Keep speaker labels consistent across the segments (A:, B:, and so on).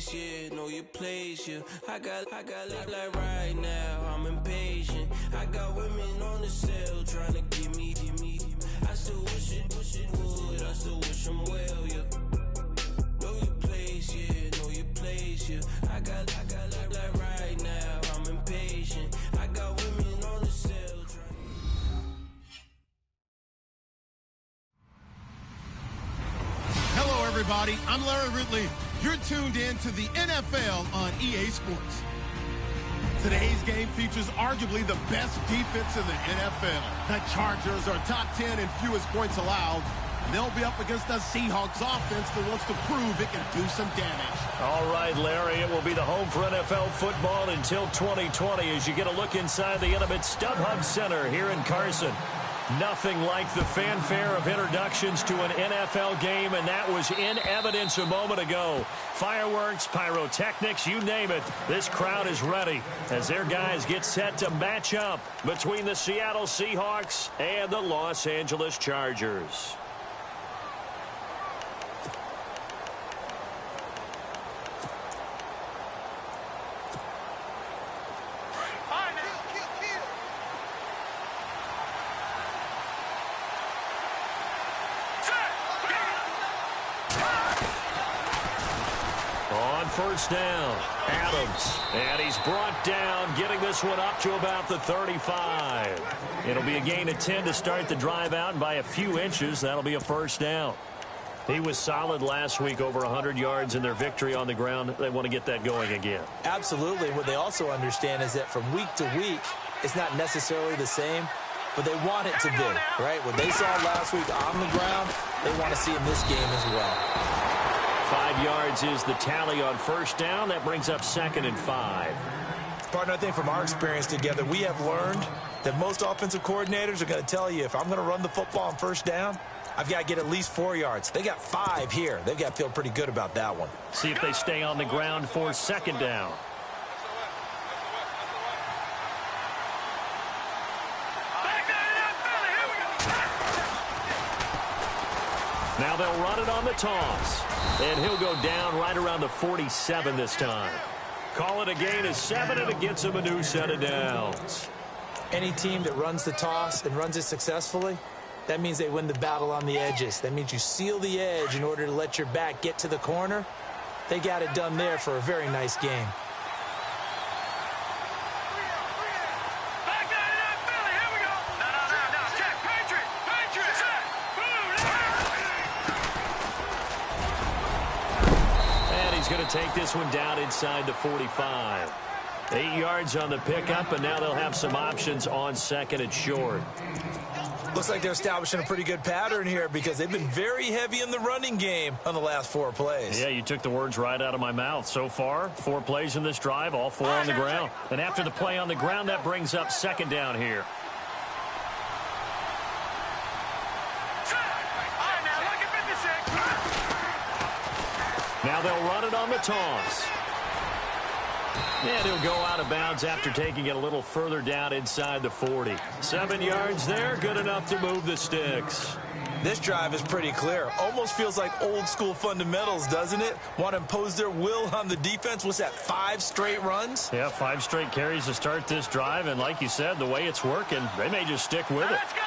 A: place, yeah, know your place, yeah. I got like right now, I'm impatient. I got women on the cell trying to get me. I still wish it would, I still wish them well, yeah. Know your place, yeah, know your place, yeah. I got like right now, I'm impatient. I got women on the cell trying.
B: Hello, everybody. I'm Larry Ridley. You're tuned in to the NFL on EA Sports. Today's game features arguably the best defense in the NFL. The Chargers are top 10 in fewest points allowed. And they'll be up against a Seahawks offense that wants to prove it can do some damage.
C: All right, Larry, it will be the home for NFL football until 2020 as you get a look inside the intimate StubHub Center here in Carson. Nothing like the fanfare of introductions to an NFL game, and that was in evidence a moment ago. Fireworks, pyrotechnics, you name it. This crowd is ready as their guys get set to match up between the Seattle Seahawks and the Los Angeles Chargers. First down, Adams, and he's brought down, getting this one up to about the 35. It'll be a gain of 10 to start the drive out, and by a few inches, that'll be a first down. He was solid last week, over 100 yards in their victory on the ground. They want to get that going again.
D: Absolutely. What they also understand is that from week to week, it's not necessarily the same, but they want it to be, right? What they saw last week on the ground, they want to see in this game as well.
C: 5 yards is the tally on first down. That brings up 2nd and 5.
D: Partner, I think from our experience together, we have learned that most offensive coordinators are going to tell you, if I'm going to run the football on first down, I've got to get at least 4 yards. They got 5 here. They've got to feel pretty good about that one.
C: See if they stay on the ground for 2nd down. Now they'll run it on the toss. And he'll go down right around the 47 this time. Call it a gain of 7, and it gets him a new set of downs.
D: Any team that runs the toss and runs it successfully, that means they win the battle on the edges. That means you seal the edge in order to let your back get to the corner. They got it done there for a very nice game.
C: Take this one down inside the 45. 8 yards on the pickup, and now they'll have some options on 2nd and short.
D: Looks like they're establishing a pretty good pattern here because they've been very heavy in the running game on the last 4 plays.
C: Yeah, you took the words right out of my mouth. So far, 4 plays in this drive, all 4 on the ground. And after the play on the ground, that brings up 2nd down here. Now they'll run it on the toss. And he'll go out of bounds after taking it a little further down inside the 40. 7 yards there, good enough to move the sticks.
D: This drive is pretty clear. Almost feels like old school fundamentals, doesn't it? Want to impose their will on the defense. What's that, 5 straight runs?
C: Yeah, 5 straight carries to start this drive. And like you said, the way it's working, they may just stick with it.
E: Let's go!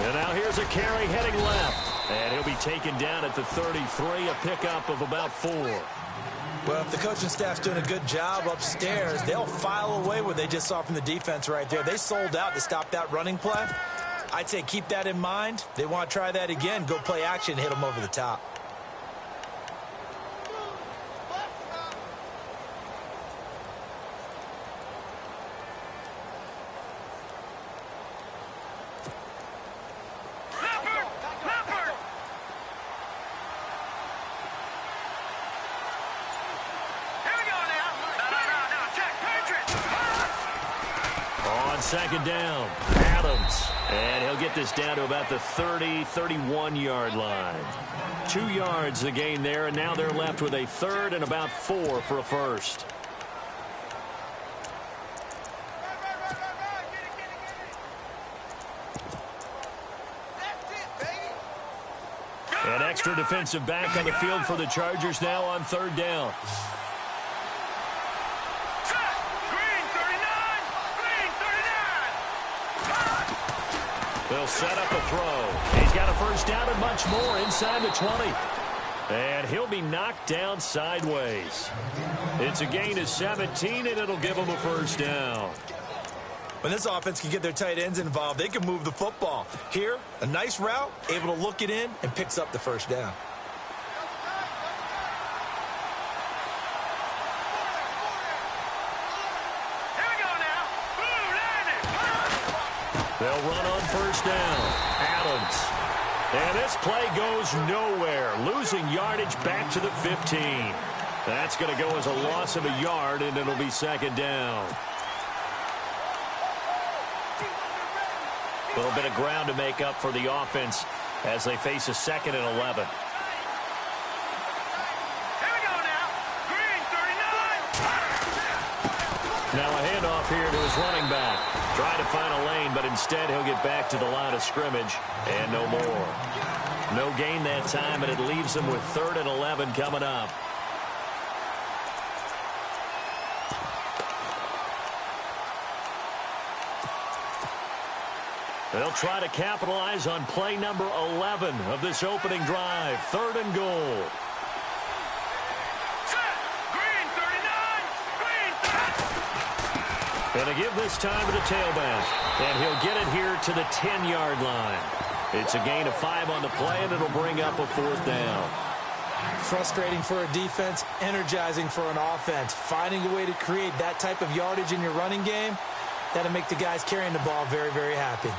C: And now here's a carry heading left. And he'll be taken down at the 33, a pickup of about 4.
D: Well, if the coaching staff's doing a good job upstairs, they'll file away what they just saw from the defense right there. They sold out to stop that running play. I'd say keep that in mind. They want to try that again. Go play action, hit them over the top.
C: Second down, Adams. And he'll get this down to about the 30, 31-yard line. 2 yards the gain there, and now they're left with a 3rd and about 4 for a first. extra defensive back on the field for the Chargers now on third down. They'll set up a throw. He's got a first down and much more inside the 20. And he'll be knocked down sideways. It's a gain of 17, and it'll give him a first down.
D: When this offense can get their tight ends involved, they can move the football. Here, a nice route, able to look it in, and picks up the first down.
C: They'll run on first down. Adams. And this play goes nowhere. Losing yardage back to the 15. That's going to go as a loss of a yard, and it'll be second down. A little bit of ground to make up for the offense as they face a 2nd and 11. Now a handoff here to his running back. Trying to find a lane, but instead he'll get back to the line of scrimmage and no more. No gain that time, and it leaves him with 3rd and 11 coming up. They'll try to capitalize on play number 11 of this opening drive. 3rd and goal. And to give this time to the tailback. And he'll get it here to the 10-yard line. It's a gain of 5 on the play, and it'll bring up a 4th down.
D: Frustrating for a defense, energizing for an offense. Finding a way to create that type of yardage in your running game, that'll make the guys carrying the ball very, very happy.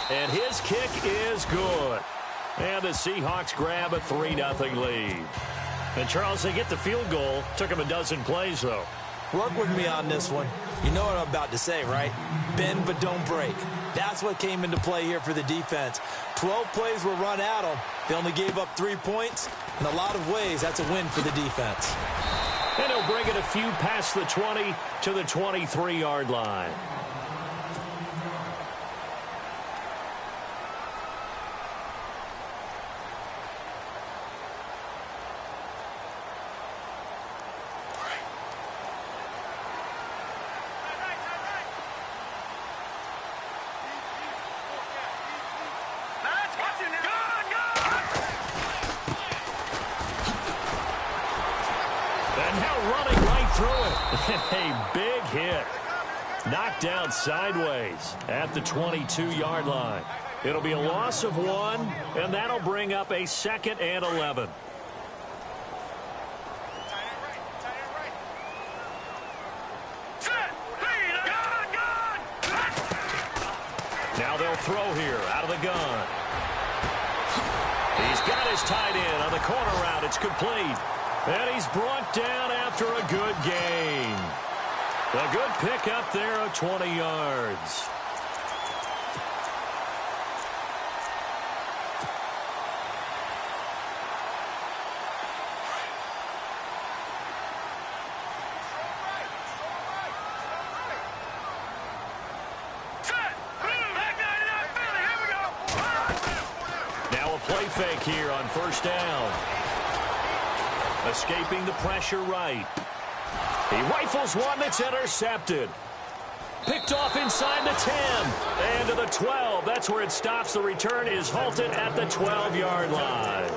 C: And his kick is good. And the Seahawks grab a 3-0 lead. And, Charles, they get the field goal. Took him a dozen plays, though.
D: Work with me on this one. You know what I'm about to say, right? Bend but don't break. That's what came into play here for the defense. 12 plays were run at them. They only gave up 3 points. In a lot of ways, that's a win for the defense.
C: And he'll bring it a few past the 20 to the 23-yard line. A big hit. Knocked down sideways at the 22-yard line. It'll be a loss of 1, and that'll bring up a 2nd and 11. Now they'll throw here out of the gun. He's got his tight end on the corner route. It's complete. And he's brought down after a good gain. A good pick up there of 20 yards. Now a play fake here on first down. Escaping the pressure right. He rifles one that's intercepted. Picked off inside the 10. And to the 12. That's where it stops. The return is halted at the 12-yard line.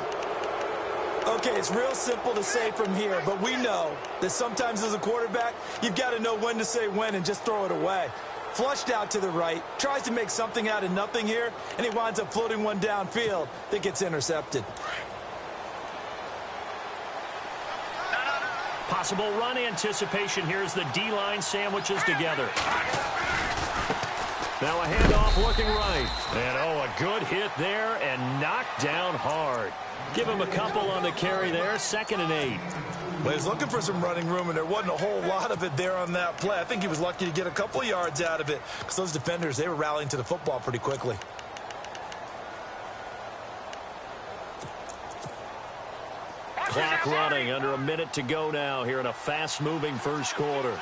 D: Okay, it's real simple to say from here, but we know that sometimes as a quarterback, you've got to know when to say when and just throw it away. Flushed out to the right, tries to make something out of nothing here, and he winds up floating one downfield that gets intercepted.
C: Possible run anticipation here as the D-line sandwiches together. Now a handoff looking right. And, a good hit there and knocked down hard. Give him a couple on the carry there, 2nd and 8.
D: Well, he was looking for some running room, and there wasn't a whole lot of it there on that play. I think he was lucky to get a couple yards out of it because those defenders, they were rallying to the football pretty quickly.
C: Clock running, under a minute to go now here in a fast-moving first quarter.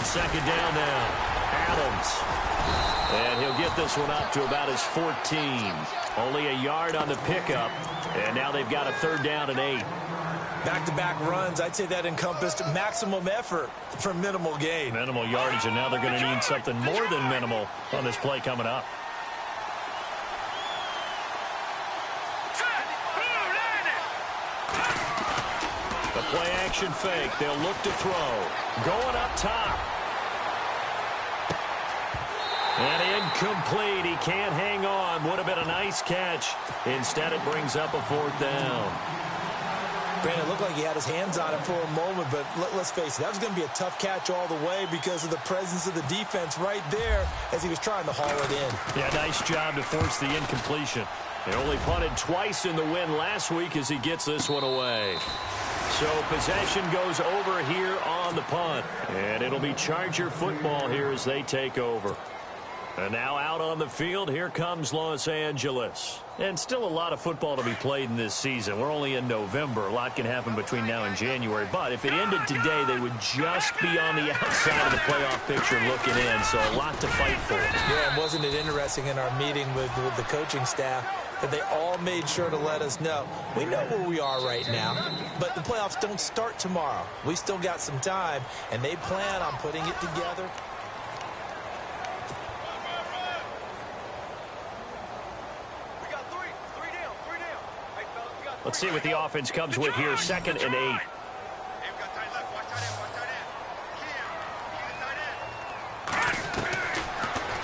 C: second down now. Adams. And he'll get this one up to about his 14. Only a yard on the pickup. And now they've got a 3rd down and 8.
D: Back-to-back runs, I'd say that encompassed maximum effort for minimal gain.
C: Minimal yardage, and now they're going to need something more than minimal on this play coming up. The play-action fake. They'll look to throw. Going up top. And incomplete. He can't hang on. Would have been a nice catch. Instead, it brings up a 4th down.
D: Brandon, it looked like he had his hands on it for a moment, but let's face it, that was going to be a tough catch all the way because of the presence of the defense right there as he was trying to haul it in.
C: Yeah, nice job to force the incompletion. They only punted twice in the win last week as he gets this one away. So possession goes over here on the punt. And it'll be Charger football here as they take over. And now out on the field, here comes Los Angeles. And still a lot of football to be played in this season. We're only in November. A lot can happen between now and January. But if it ended today, they would just be on the outside of the playoff picture looking in. So a lot to fight for.
D: Yeah, and wasn't it interesting in our meeting with the coaching staff that they all made sure to let us know, we know where we are right now, but the playoffs don't start tomorrow. We still got some time, and they plan on putting it together.
C: Let's see what the offense comes with here. 2nd and 8.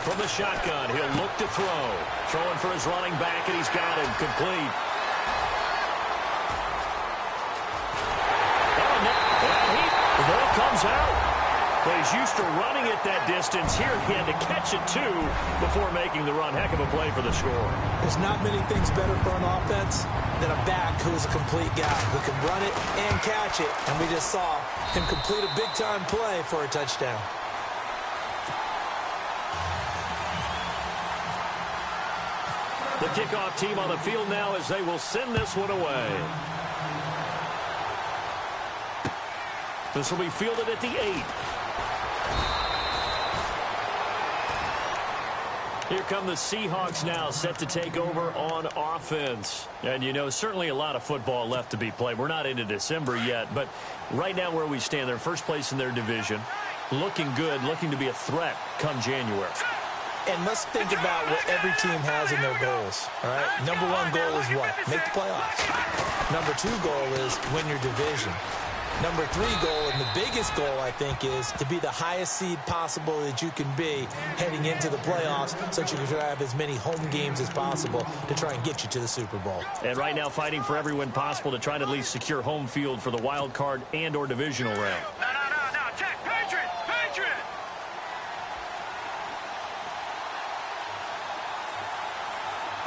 C: From the shotgun, he'll look to throw. Throwing for his running back, and he's got him complete. And the ball comes out. But he's used to running it that distance. Here he had to catch it, too, before making the run. Heck of a play for the score.
D: There's not many things better for an offense than a back who is a complete guy who can run it and catch it. And we just saw him complete a big-time play for a touchdown.
C: The kickoff team on the field now as they will send this one away. This will be fielded at the 8. Here come the Seahawks now, set to take over on offense. And, you know, certainly a lot of football left to be played. We're not into December yet, but right now where we stand, they're first place in their division. Looking good, looking to be a threat come January.
D: And let's think about what every team has in their goals, all right? Number 1 goal is what? Make the playoffs. Number 2 goal is win your division. Number 3 goal, and the biggest goal, I think, is to be the highest seed possible that you can be heading into the playoffs so that you can have as many home games as possible to try and get you to the Super Bowl.
C: And right now fighting for every win possible to try to at least secure home field for the wild card and or divisional round.
E: No, check, Patriot!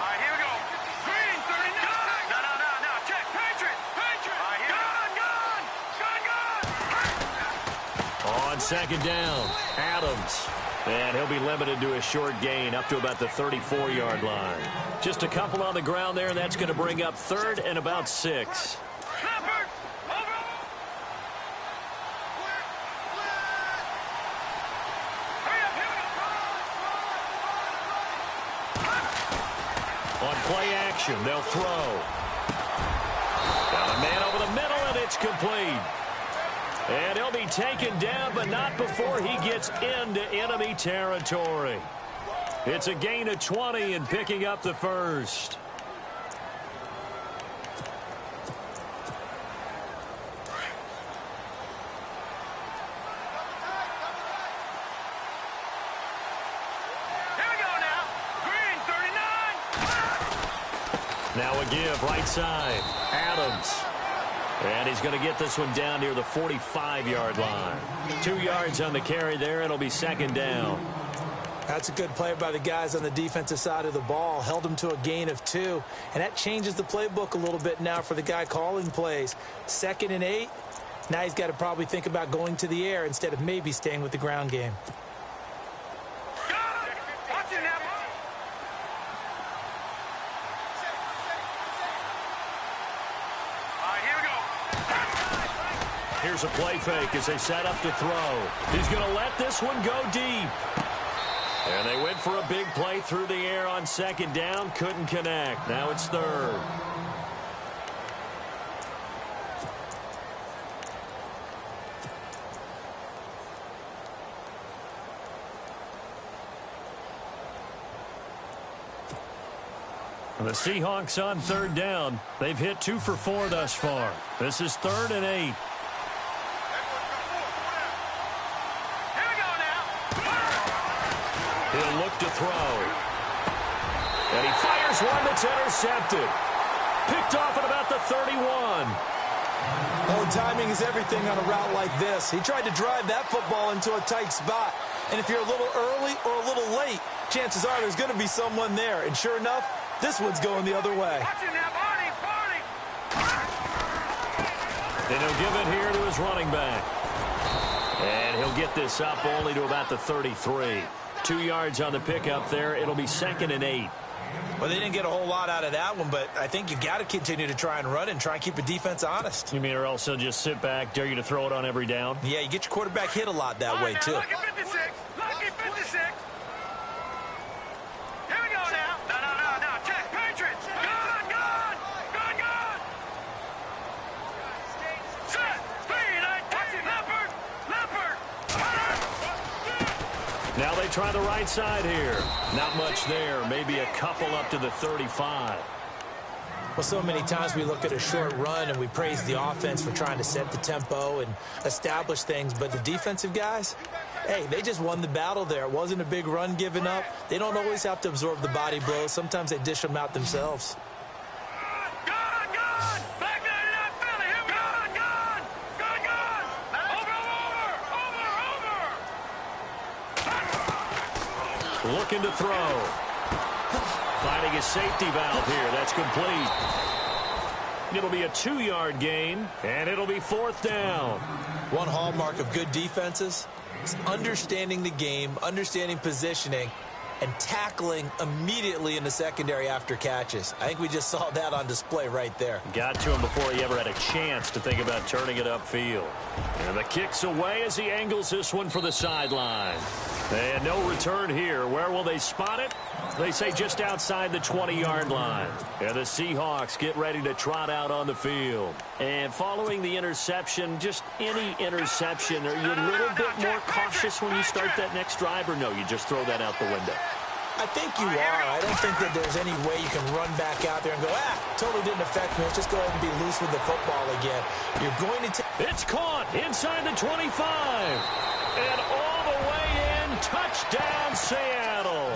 E: All right, here we go. Green, 39! No, check, Patriot! All right, here
C: On 2nd down, Adams. And he'll be limited to a short gain up to about the 34-yard line. Just a couple on the ground there, and that's going to bring up 3rd and about 6. On play action, they'll throw. Got a man over the middle, and it's complete. And he'll be taken down, but not before he gets into enemy territory. It's a gain of 20 and picking up the first.
E: we go now. Green, 39!
C: Now a give, right side. Adams. And he's going to get this one down near the 45-yard line. 2 yards on the carry there. It'll be 2nd down.
D: That's a good play by the guys on the defensive side of the ball. Held him to a gain of 2. And that changes the playbook a little bit now for the guy calling plays. 2nd and 8. Now he's got to probably think about going to the air instead of maybe staying with the ground game.
C: Here's a play fake as they set up to throw. He's going to let this one go deep. And they went for a big play through the air on second down. Couldn't connect. Now it's third. The Seahawks on third down. They've hit 2 for 4 thus far. This is 3rd and 8. He'll look to throw. And he fires one that's intercepted. Picked off at about the 31.
D: Oh, timing is everything on a route like this. He tried to drive that football into a tight spot. And if you're a little early or a little late, chances are there's going to be someone there. And sure enough, this one's going the other way.
C: And he'll give it here to his running back. And he'll get this up only to about the 33. 2 yards on the pickup there. It'll be 2nd and 8.
D: Well, they didn't get a whole lot out of that one, but I think you got to continue to try and run and try and keep the defense honest.
C: You mean or else they'll just sit back, dare you to throw it on every down?
D: Yeah, you get your quarterback hit a lot that way, too.
E: Lucky 56. Lucky 56. Here we go now. No. Check. Patriots. Gun. Set. Speed. Leopard.
C: Now they try the right side here. Not much there. Maybe a couple up to the 35.
D: Well, so many times we look at a short run and we praise the offense for trying to set the tempo and establish things. But the defensive guys, hey, they just won the battle there. It wasn't a big run given up. They don't always have to absorb the body blows. Sometimes they dish them out themselves.
E: Back there in that Philly. Here we go. Over.
C: Looking to throw. Finding his safety valve here. That's complete. It'll be a 2-yard gain, and it'll be 4th down.
D: One hallmark of good defenses is understanding the game, understanding positioning, and tackling immediately in the secondary after catches. I think we just saw that on display right there.
C: Got to him before he ever had a chance to think about turning it upfield. And the kick's away as he angles this one for the sideline. And no return here. Where will they spot it? They say just outside the 20-yard line. And the Seahawks get ready to trot out on the field. And following the interception, just any interception, are you a little bit more cautious when you start that next drive, or no, you just throw that out the window?
D: I think you are. I don't think that there's any way you can run back out there and go, totally didn't affect me. Let's just go ahead and be loose with the football again. You're going to take...
C: It's caught inside the 25. And all the way in, touchdown Seattle.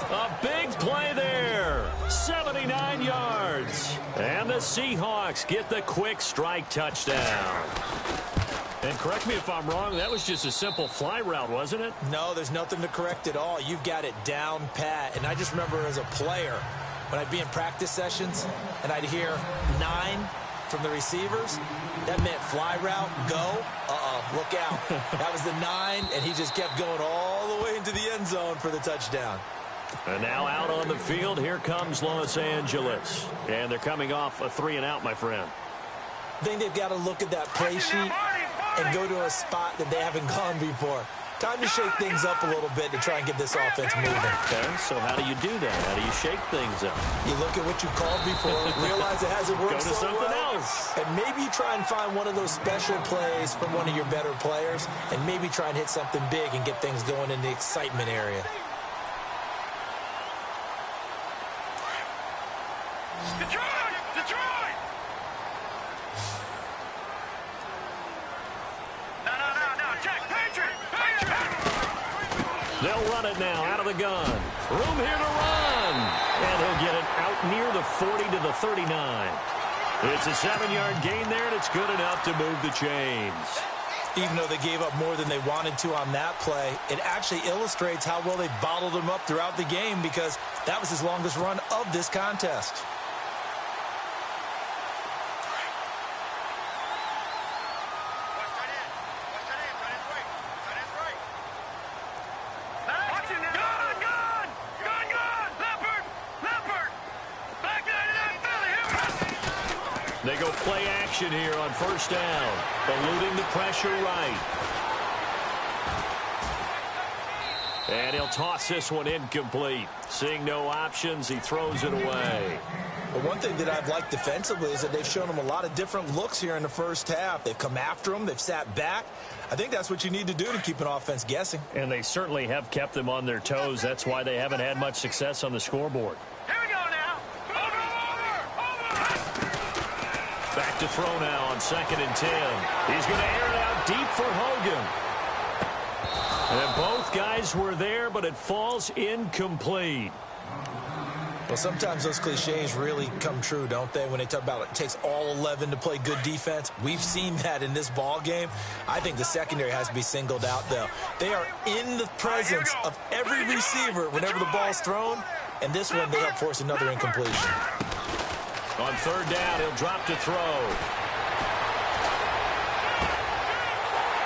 C: A big play there. 79 yards. And the Seahawks get the quick strike touchdown. And correct me if I'm wrong, that was just a simple fly route, wasn't it?
D: No, there's nothing to correct at all. You've got it down pat. And I just remember as a player, when I'd be in practice sessions and I'd hear 9 from the receivers, that meant fly route, go, look out. That was the 9, and he just kept going all the way into the end zone for the touchdown.
C: And now out on the field, here comes Los Angeles. And they're coming off a 3-and-out, my friend.
D: I think they've got to look at that play sheet and go to a spot that they haven't gone before. Time to shake things up a little bit to try and get this offense moving.
C: Okay, so how do you do that? How do you shake things up?
D: You look at what you called before, realize it hasn't worked
C: Go to
D: so
C: something
D: well,
C: else.
D: and maybe you try and find one of those special plays from one of your better players, and maybe try and hit something big and get things going in the excitement area.
E: Detroit! No. Check. Patriot!
C: They'll run it now out of the gun. Room here to run. And he'll get it out near the 40 to the 39. It's a 7-yard gain there, and it's good enough to move the chains.
D: Even though they gave up more than they wanted to on that play, it actually illustrates how well they bottled him up throughout the game, because that was his longest run of this contest.
C: They go play action here on first down. Eluding the pressure right. And he'll toss this one incomplete. Seeing no options, he throws it away.
D: But one thing that I've liked defensively is that they've shown him a lot of different looks here in the first half. They've come after him. They've sat back. I think that's what you need to do to keep an offense guessing.
C: And they certainly have kept them on their toes. That's why they haven't had much success on the scoreboard.
E: Here we go now. Over.
C: Back to throw now on 2nd and 10. He's going to air it out deep for Hogan. And both guys were there, but it falls incomplete.
D: Well, sometimes those cliches really come true, don't they? When they talk about it takes all 11 to play good defense. We've seen that in this ball game. I think the secondary has to be singled out, though. They are in the presence of every receiver whenever the ball's thrown. And this one, they help force another incompletion.
C: On 3rd down, he'll drop to throw.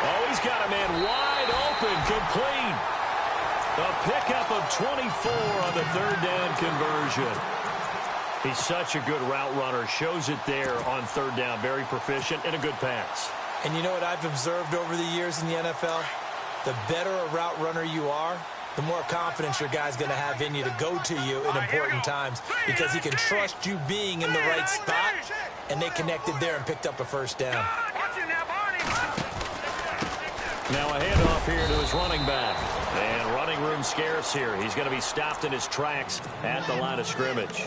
C: Oh, he's got a man wide open, complete. A pickup of 24 on the 3rd down conversion. He's such a good route runner. Shows it there on 3rd down. Very proficient and a good pass.
D: And you know what I've observed over the years in the NFL? The better a route runner you are, the more confidence your guy's going to have in you to go to you in important times because he can trust you being in the right spot, and they connected there and picked up a first down.
C: Now a handoff here to his running back. And running room scarce here. He's going to be stopped in his tracks at the line of scrimmage.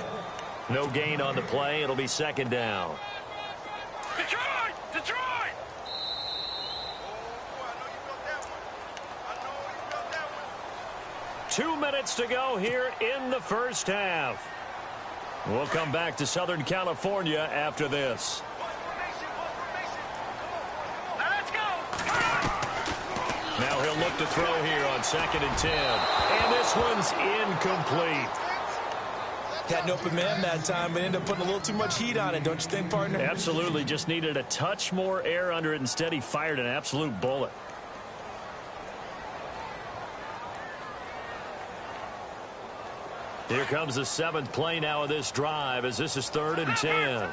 C: No gain on the play. It'll be 2nd down.
E: Detroit! Detroit!
C: 2 minutes to go here in the first half. We'll come back to Southern California after this. Now he'll look to throw here on 2nd and 10. And this one's incomplete.
D: Had an open man that time, but ended up putting a little too much heat on it, don't you think, partner?
C: Absolutely. Just needed a touch more air under it. Instead, he fired an absolute bullet. Here comes the 7th play now of this drive as this is 3rd and 10.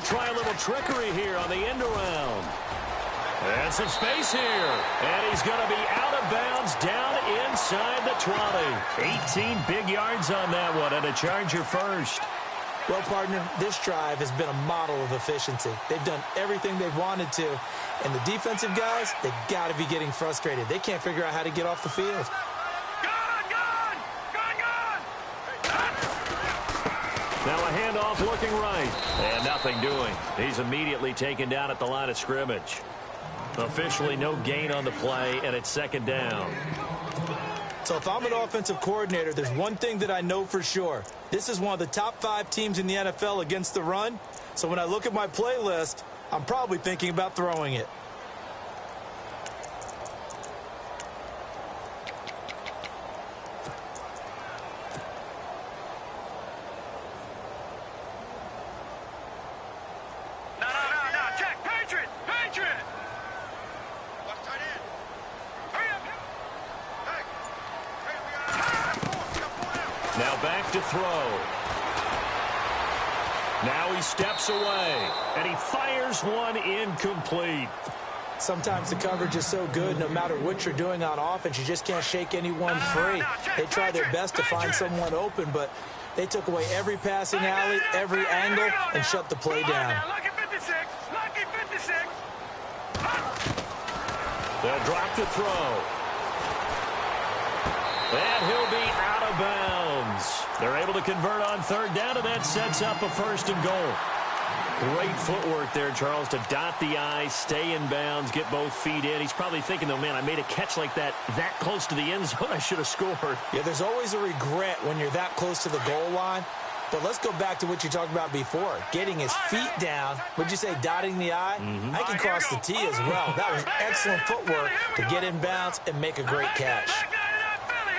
C: Try a little trickery here on the end around. And some space here. And he's going to be out of bounds down inside the 20. 18 big yards on that one and a Charger first.
D: Well, partner, this drive has been a model of efficiency. They've done everything they've wanted to. And the defensive guys, they've got to be getting frustrated. They can't figure out how to get off the field.
C: Now a handoff looking right. And nothing doing. He's immediately taken down at the line of scrimmage. Officially no gain on the play, and it's 2nd down.
D: So if I'm an offensive coordinator, there's one thing that I know for sure. This is one of the top 5 teams in the NFL against the run. So when I look at my play list, I'm probably thinking about throwing it.
C: Now back to throw. Now he steps away, and he fires one incomplete.
D: Sometimes the coverage is so good, no matter what you're doing on offense, you just can't shake anyone free. They try their best to find someone open, but they took away every passing alley, every angle, and shut the play down.
C: They'll drop to throw. And he'll be out of bounds. They're able to convert on 3rd down, and that sets up a 1st and goal. Great footwork there, Charles, to dot the I, stay in bounds, get both feet in. He's probably thinking, though, man, I made a catch like that close to the end zone. I should have scored.
D: Yeah, there's always a regret when you're that close to the goal line. But let's go back to what you talked about before, getting his feet down. Would you say dotting the I? I can cross the T as well. That was excellent footwork to get in bounds and make a great catch.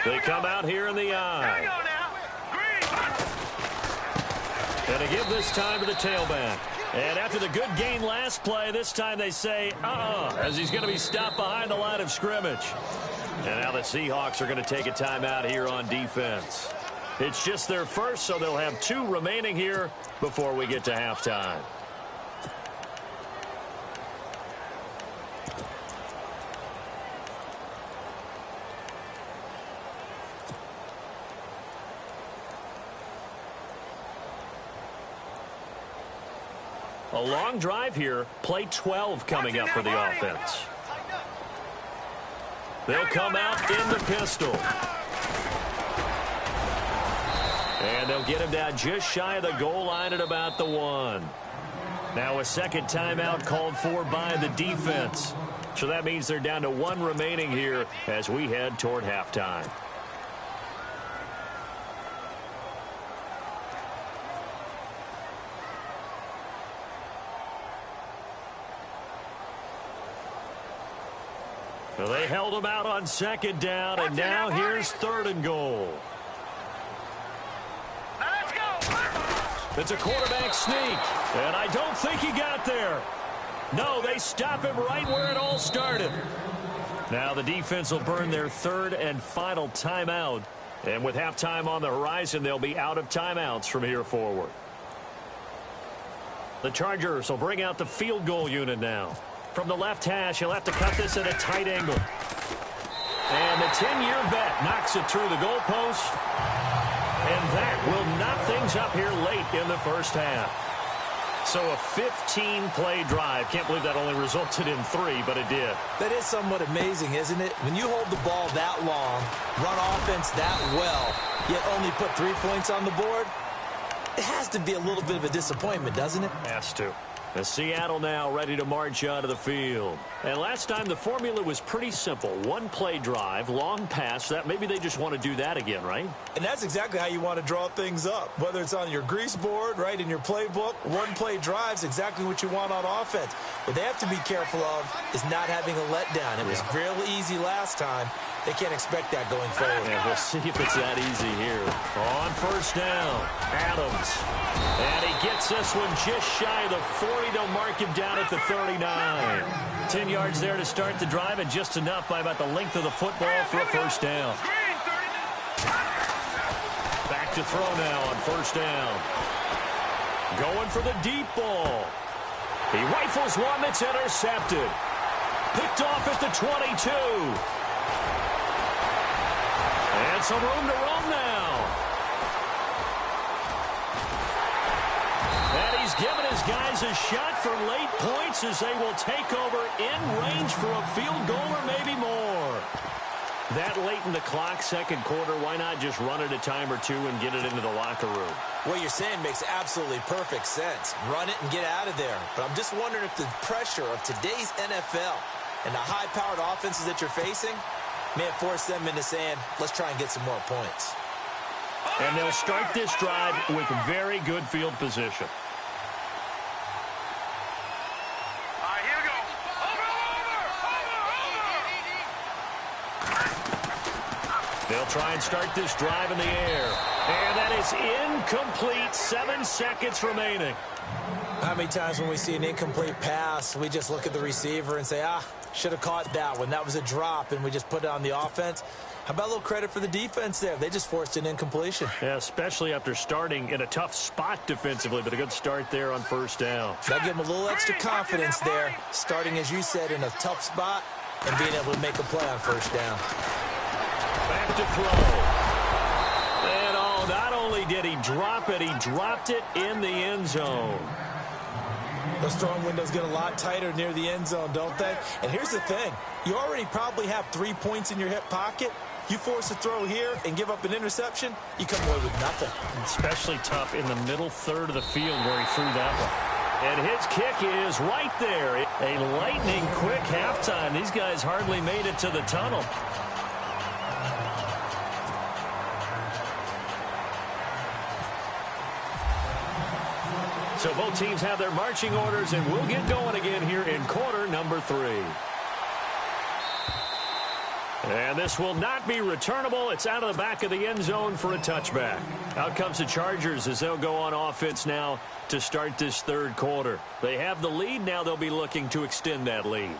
C: They come out here in the I. And to give this time to the tailback. And after the good gain last play, this time they say, as he's going to be stopped behind the line of scrimmage. And now the Seahawks are going to take a timeout here on defense. It's just their first, so they'll have 2 remaining here before we get to halftime. A long drive here. Play 12 coming up for the offense. They'll come out in the pistol. And they'll get him down just shy of the goal line at about the 1. Now a second timeout called for by the defense. So that means they're down to 1 remaining here as we head toward halftime. Well, they held him out on second down, and now here's 3rd and goal.
E: Let's go.
C: It's a quarterback sneak, and I don't think he got there. No, they stop him right where it all started. Now the defense will burn their 3rd and final timeout, and with halftime on the horizon, they'll be out of timeouts from here forward. The Chargers will bring out the field goal unit now. From the left hash, he'll have to cut this at a tight angle. And the 10-year vet knocks it through the goalpost. And that will knock things up here late in the first half. So a 15-play drive. Can't believe that only resulted in 3, but it did.
D: That is somewhat amazing, isn't it? When you hold the ball that long, run offense that well, yet only put 3 points on the board, it has to be a little bit of a disappointment, doesn't it?
C: Has to. As Seattle now ready to march out of the field. And last time the formula was pretty simple. 1-play drive, long pass. That maybe they just want to do that again, right?
D: And that's exactly how you want to draw things up. Whether it's on your grease board, right, in your playbook, 1-play drive's exactly what you want on offense. What they have to be careful of is not having a letdown. It was real easy last time. They can't expect that going forward.
C: Yeah, we'll see if it's that easy here. On first down, Adams. And he gets this one just shy of the 40. They'll mark him down at the 39. 10 yards there to start the drive, and just enough by about the length of the football for a first down. Back to throw now on first down. Going for the deep ball. He rifles one that's intercepted. Picked off at the 22. And some room to roam now. And he's given his guys a shot for late points as they will take over in range for a field goal or maybe more. That late in the clock, second quarter, why not just run it a time or 2 and get it into the locker room?
D: What you're saying makes absolutely perfect sense. Run it and get out of there. But I'm just wondering if the pressure of today's NFL and the high-powered offenses that you're facing may have forced them into saying, let's try and get some more points.
C: And they'll start this drive with very good field position.
E: All right, here we go. Over.
C: They'll try and start this drive in the air. And that is incomplete. 7 seconds remaining.
D: How many times when we see an incomplete pass, we just look at the receiver and say, should have caught that one. That was a drop, and we just put it on the offense. How about a little credit for the defense there? They just forced an incompletion.
C: Yeah, especially after starting in a tough spot defensively, but a good start there on first down.
D: That'll give them a little extra confidence there, starting, as you said, in a tough spot and being able to make a play on first down.
C: Back to throw. And not only did he drop it, he dropped it in the end zone.
D: Those throwing windows get a lot tighter near the end zone, don't they? And here's the thing. You already probably have 3 points in your hip pocket. You force a throw here and give up an interception, you come away with nothing.
C: Especially tough in the middle third of the field where he threw that one. And his kick is right there. A lightning-quick halftime. These guys hardly made it to the tunnel. So both teams have their marching orders, and we'll get going again here in quarter number 3. And this will not be returnable. It's out of the back of the end zone for a touchback. Out comes the Chargers as they'll go on offense now to start this third quarter. They have the lead. Now they'll be looking to extend that lead.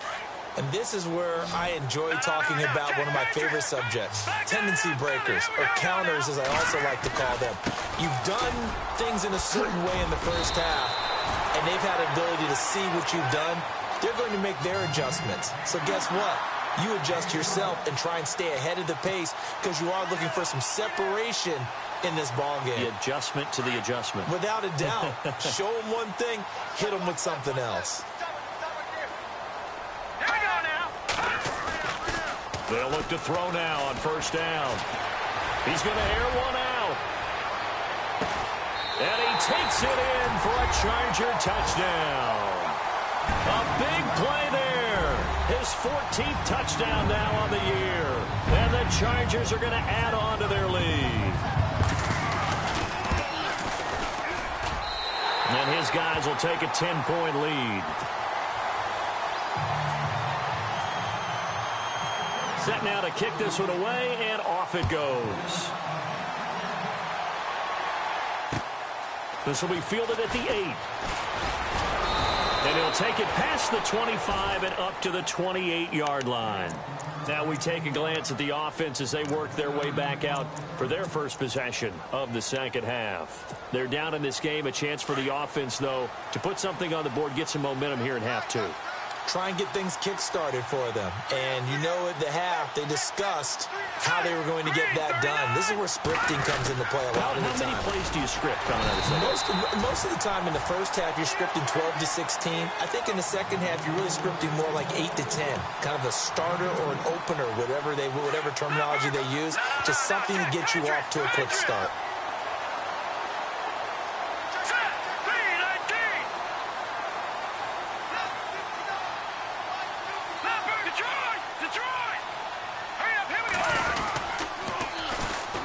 D: And this is where I enjoy talking about one of my favorite subjects, tendency breakers, or counters as I also like to call them. You've done things in a certain way in the first half, and they've had an ability to see what you've done. They're going to make their adjustments. So guess what? You adjust yourself and try and stay ahead of the pace because you are looking for some separation in this ball game.
C: The adjustment to the adjustment.
D: Without a doubt. Show them one thing, hit them with something else.
C: They'll look to throw now on first down. He's going to air one out. And he takes it in for a Charger touchdown. A big play there. His 14th touchdown now on the year. And the Chargers are going to add on to their lead. And his guys will take a 10-point lead. Set now to kick this one away, and off it goes. This will be fielded at the 8. And he'll take it past the 25 and up to the 28-yard line. Now we take a glance at the offense as they work their way back out for their first possession of the second half. They're down in this game. A chance for the offense, though, to put something on the board, get some momentum here in half two.
D: Try and get things kick-started for them. And you know at the half, they discussed how they were going to get that done. This is where scripting comes into play a lot of the time.
C: How many plays do you script coming out of the second?
D: Most of the time in the first half, you're scripting 12 to 16. I think in the second half, you're really scripting more like 8 to 10. Kind of a starter or an opener, whatever terminology they use. Just something to get you off to a quick start.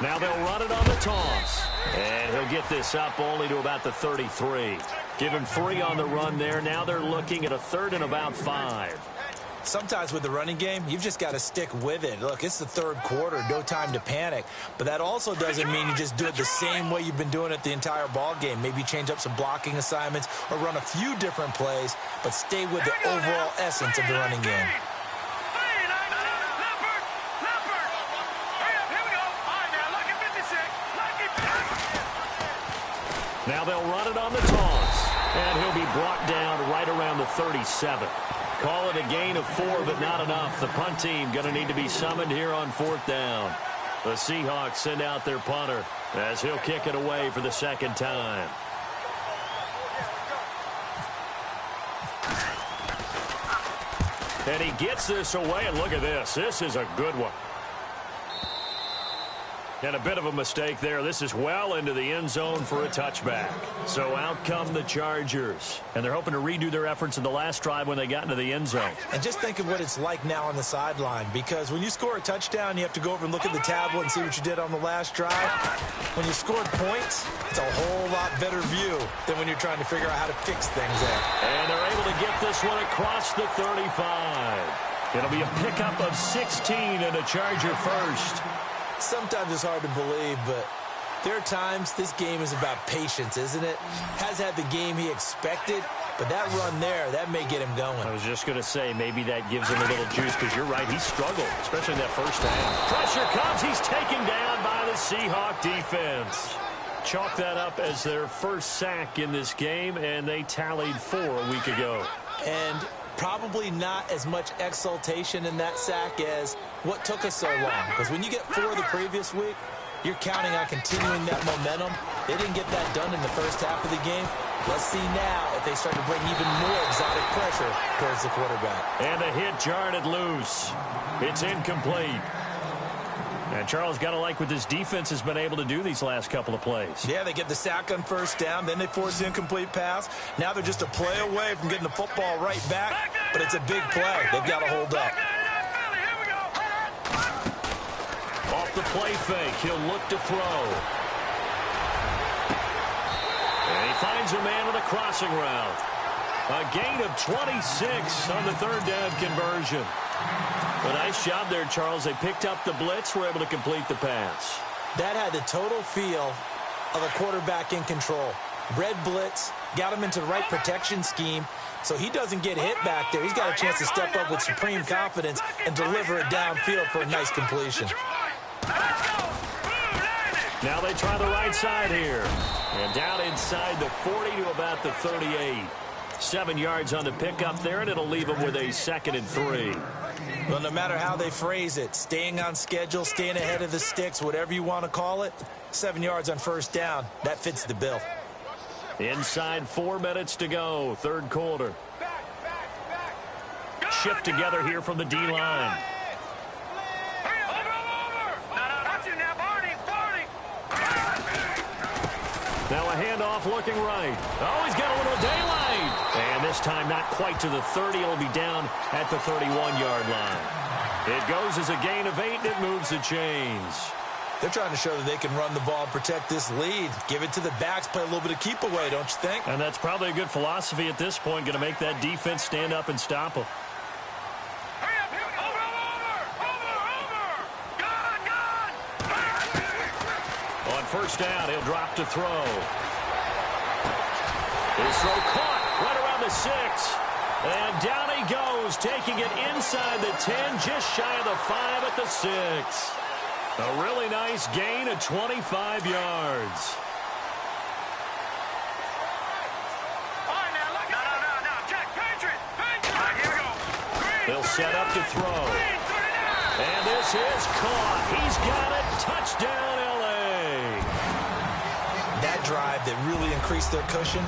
C: Now they'll run it on the toss. And he'll get this up only to about the 33. Give him 3 on the run there. Now they're looking at a 3rd and about 5.
D: Sometimes with the running game, you've just got to stick with it. Look, it's the third quarter, no time to panic. But that also doesn't mean you just do it the same way you've been doing it the entire ball game. Maybe change up some blocking assignments or run a few different plays, but stay with the overall essence of the running game.
C: Now they'll run it on the toss. And he'll be brought down right around the 37. Call it a gain of 4, but not enough. The punt team going to need to be summoned here on 4th down. The Seahawks send out their punter as he'll kick it away for the second time. And he gets this away, and look at this. This is a good one. And a bit of a mistake there. This is well into the end zone for a touchback. So out come the Chargers. And they're hoping to redo their efforts in the last drive when they got into the end zone.
D: And just think of what it's like now on the sideline. Because when you score a touchdown, you have to go over and look at the tablet and see what you did on the last drive. When you scored points, it's a whole lot better view than when you're trying to figure out how to fix things out.
C: And they're able to get this one across the 35. It'll be a pickup of 16 and a Charger first.
D: Sometimes it's hard to believe, but there are times this game is about patience, isn't it? Has had the game he expected, but that run there, that may get him going.
C: I was just going to say, maybe that gives him a little juice, because you're right, he struggled, especially in that first half. Pressure comes, he's taken down by the Seahawk defense. Chalk that up as their first sack in this game, and they tallied 4 a week ago.
D: And probably not as much exultation in that sack as what took us so long. Because when you get 4 the previous week, you're counting on continuing that momentum. They didn't get that done in the first half of the game. Let's see now if they start to bring even more exotic pressure towards the quarterback.
C: And the hit jarred it loose. It's incomplete. And Charles, got to like what this defense has been able to do these last couple of plays.
D: Yeah, they get the sack on first down, then they force the incomplete pass. Now they're just a play away from getting the football right back, but it's a big play. They've got to hold up.
C: Off the play fake, he'll look to throw. And he finds a man with a crossing route. A gain of 26 on the 3rd down conversion. A nice job there, Charles. They picked up the blitz, were able to complete the pass.
D: That had the total feel of a quarterback in control. Red blitz, got him into the right protection scheme, So he doesn't get hit back there. He's got a chance to step up with supreme confidence and deliver it downfield for a nice completion.
C: Now they try the right side here. And down inside the 40 to about the 38. 7 yards on the pickup there, and it'll leave them with a 2nd and 3.
D: Well, no matter how they phrase it, staying on schedule, staying ahead of the sticks, whatever you want to call it, 7 yards on first down, that fits the bill.
C: Inside 4 minutes to go, third quarter. Shift together here from the D-line. Now a handoff looking right. Oh, he's got a little daylight. And this time not quite to the 30. It'll be down at the 31-yard line. It goes as a gain of 8, and it moves the chains.
D: They're trying to show that they can run the ball, protect this lead. Give it to the backs, play a little bit of keep away, don't you think?
C: And that's probably a good philosophy at this point, going to make that defense stand up and stop them. On first down, he'll drop to throw. His throw caught right around the 6. And down he goes, taking it inside the 10, just shy of the 5 at the 6. A really nice gain of 25 yards. They'll set up to throw. And this is caught. He's got it. Touchdown, L.A.
D: That drive that really increased their cushion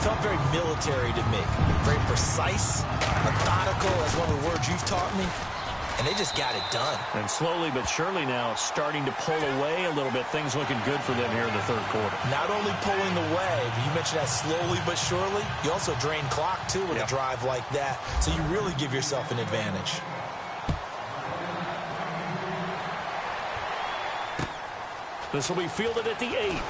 D: felt very military to me. Very precise, methodical, that's one of the words you've taught me. And they just got it done.
C: And slowly but surely now starting to pull away a little bit. Things looking good for them here in the third quarter.
D: Not only pulling away, but you mentioned that slowly but surely. You also drain clock, too, with a drive like that. So you really give yourself an advantage.
C: This will be fielded at the 8.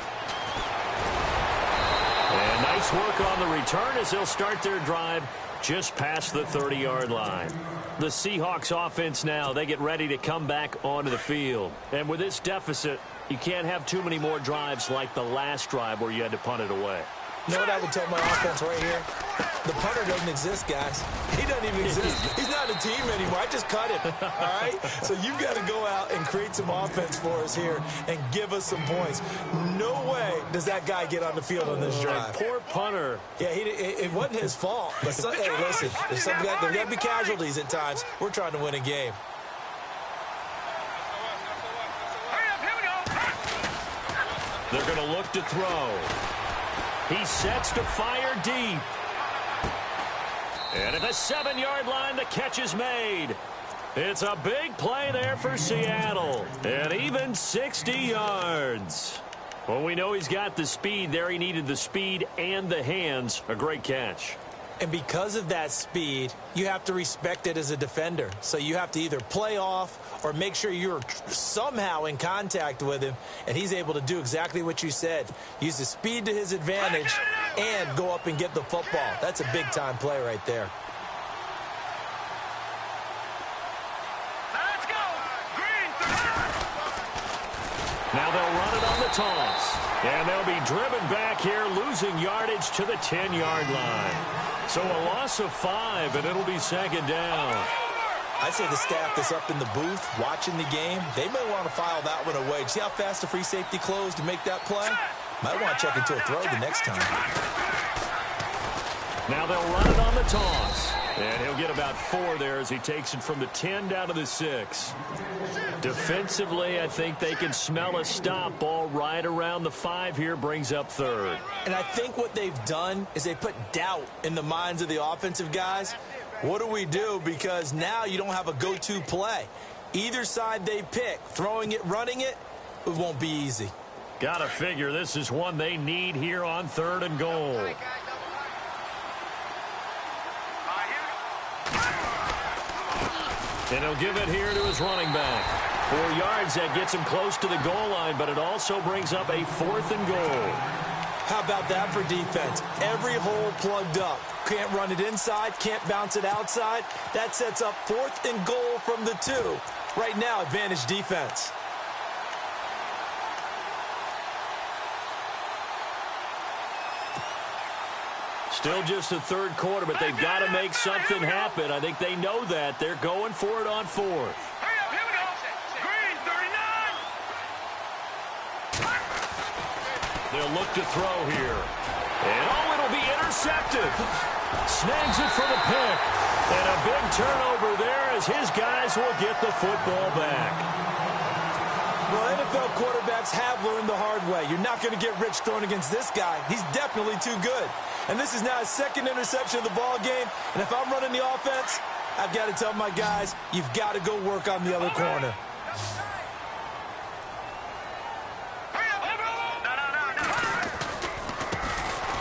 C: And nice work on the return as they'll start their drive just past the 30-yard line. The Seahawks offense now, they get ready to come back onto the field. And with this deficit, you can't have too many more drives like the last drive where you had to punt it away.
D: You know what I would tell my offense right here? The punter doesn't exist, guys. He doesn't even exist. He's not a team anymore. I just cut him, all right? So you've got to go out and create some offense for us here and give us some points. No way does that guy get on the field on this drive.
C: Poor punter.
D: Yeah, it wasn't his fault. But hey, listen, there's got to be casualties at times. We're trying to win a game.
C: They're going to look to throw. He sets to fire deep. And at the 7-yard line, the catch is made. It's a big play there for Seattle. And even 60 yards. Well, we know he's got the speed there. He needed the speed and the hands. A great catch.
D: And because of that speed, you have to respect it as a defender. So you have to either play off or make sure you're somehow in contact with him, and he's able to do exactly what you said. Use the speed to his advantage and go up and get the football. That's a big-time play right there.
E: Let's go. Green.
C: Now they'll run it on the toss. And they'll be driven back here, losing yardage to the 10-yard line. So a loss of 5, and it'll be 2nd down.
D: I'd say the staff that's up in the booth watching the game, they may want to file that one away. See how fast the free safety closed to make that play? Might want to check into a throw the next time.
C: Now they'll run it on the toss. And he'll get about 4 there as he takes it from the 10 down to the 6. Defensively, I think they can smell a stop. Ball right around the 5 here, brings up 3rd.
D: And I think what they've done is they put doubt in the minds of the offensive guys. What do we do? Because now you don't have a go-to play. Either side they pick, throwing it, running it, it won't be easy.
C: Got to figure this is one they need here on 3rd and goal. And he'll give it here to his running back. 4 yards, that gets him close to the goal line, but it also brings up a 4th and goal.
D: How about that for defense? Every hole plugged up. Can't run it inside, can't bounce it outside. That sets up 4th and goal from the 2. Right now, advantage defense.
C: Still just the third quarter, but they've got to make something happen. I think they know that. They're going for it on fourth.
E: Hurry up, here we go. Green, 39.
C: They'll look to throw here. And, it'll be intercepted. Snags it for the pick. And a big turnover there as his guys will get the football back.
D: Well, NFL quarterbacks have learned the hard way. You're not going to get rich throwing against this guy. He's definitely too good. And this is now his second interception of the ball game. And if I'm running the offense, I've got to tell my guys, you've got to go work on the other corner.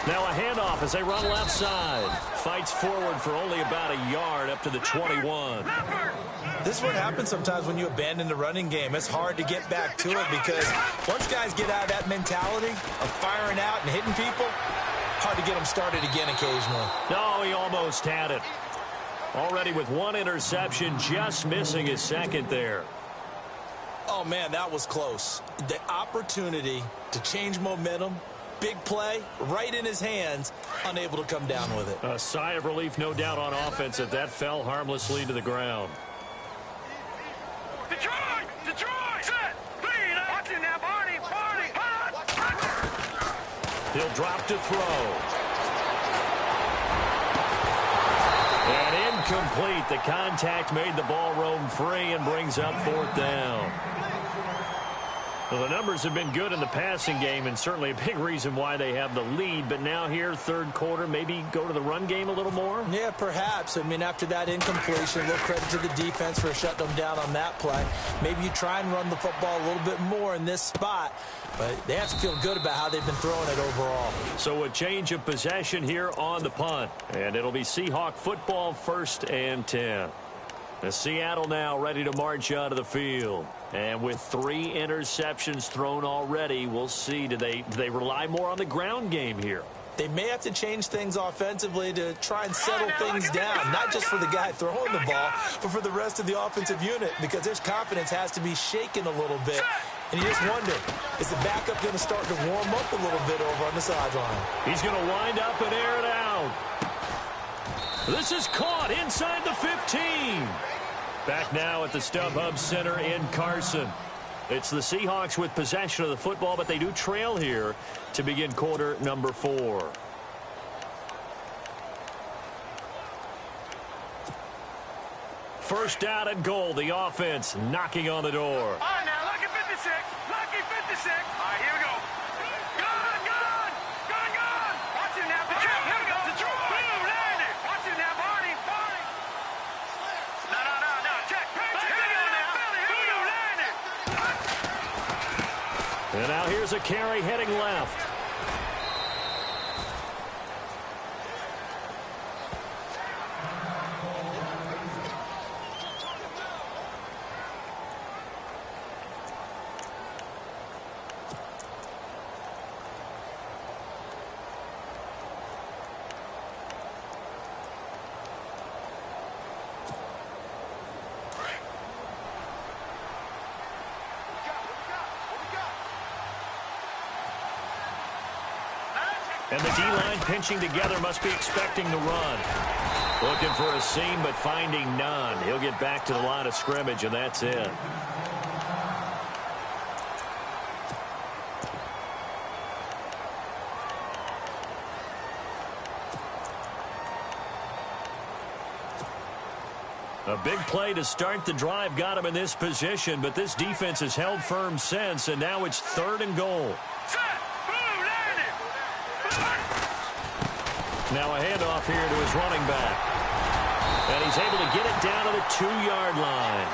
C: Now a handoff as they run left side. Fights forward for only about a yard up to the 21.
D: This is what happens sometimes when you abandon the running game. It's hard to get back to it because once guys get out of that mentality of firing out and hitting people, hard to get them started again occasionally.
C: No, he almost had it. Already with one interception, just missing his second there.
D: Oh, man, that was close. The opportunity to change momentum, big play, right in his hands, unable to come down with it.
C: A sigh of relief, no doubt, on offense as that fell harmlessly to the ground.
E: Detroit! Detroit! Set! Clean! Watching now, Barney! Barney!
C: He'll drop to throw. And incomplete. The contact made the ball roam free and brings up fourth down. Well, the numbers have been good in the passing game and certainly a big reason why they have the lead. But now here, third quarter, maybe go to the run game a little more?
D: Yeah, perhaps. I mean, after that incompletion, a little credit to the defense for shutting them down on that play. Maybe you try and run the football a little bit more in this spot. But they have to feel good about how they've been throwing it overall.
C: So a change of possession here on the punt. And it'll be Seahawk football, 1st and 10. The Seattle now ready to march out of the field. And with 3 interceptions thrown already, we'll see. Do they rely more on the ground game here?
D: They may have to change things offensively to try and settle things down, not just for the guy throwing the ball, but for the rest of the offensive unit, because their confidence has to be shaken a little bit. And you just wonder, is the backup going to start to warm up a little bit over on the sideline?
C: He's going to wind up and air it out. This is caught inside the 15. Back now at the StubHub Center in Carson. It's the Seahawks with possession of the football, but they do trail here to begin quarter number 4. First down and goal. The offense knocking on the door.
E: All right, now, lucky 56. Lucky 56. All right, here we go. Gone, gone. Gone, gone. Watch it now, Detroit. Here we go. Detroit. Boom, landed. Watch it now, Barney. Barney. No. Check. Here we go now. Boom, landed.
C: And now here's a carry heading left. And the D-line pinching together, must be expecting the run. Looking for a seam, but finding none. He'll get back to the line of scrimmage, and that's it. A big play to start the drive got him in this position, but this defense has held firm since, and now it's 3rd and goal. Now a handoff here to his running back. And he's able to get it down to the 2-yard line.